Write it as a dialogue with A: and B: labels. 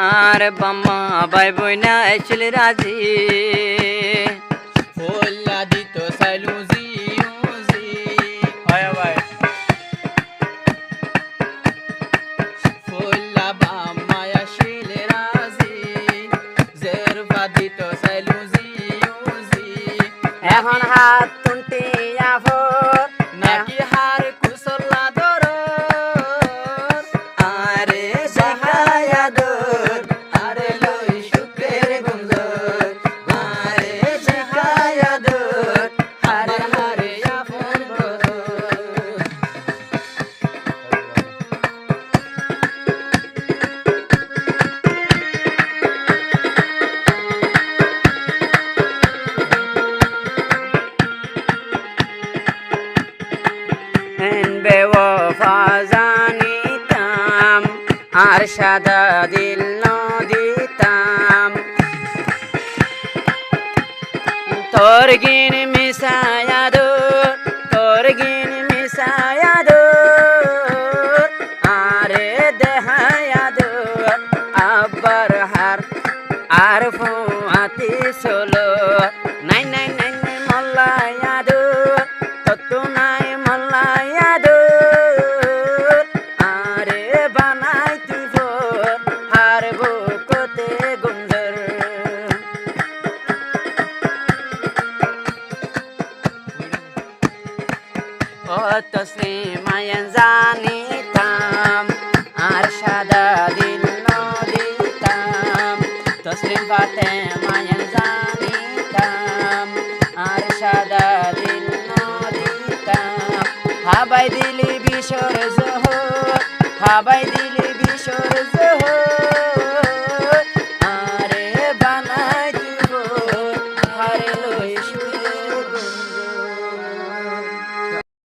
A: R বাম্মা by Bruyne আইছিল রাজি
B: ফুল্লা দিত সাইলু জিউজি
A: হয় ভাই
B: ফুল্লা বাম্মায়া শিলে রাজি জেরবা দিত সাইলু জিউজি
A: এখন হাত তুলতে আফো
B: নাকি হার কুসল্লা দর
A: আরে শিখায়া দোর
B: আরে লই শুকের গুঞ্জন
A: আরে শিখায়া দোর
B: হারে হারে আপন বদন
A: বেওয়ফা জানিতাম আর সাদা দিল দিতাম তোর গিন মিশায়া দোর তোর গিন মিশায়া দোর আরে দেহায়া দোর আব্বার হার আর ফুয়াতি সোলো নাই নাই নাই নাই মল্লায়া দোর তত নাই মল্লায়া দোর আরে বানাই তুই ভোর হার বুকতে গুঞ্জর ও তসলিমায়ান জানিতাম আর সাদা দিল দিতাম তসলিম ফাতেমায়ান জানিতাম আর সাদা দিল দিতাম হাবাই দিলি বিশর জোহর হাবাই দিলি বিশর জোহর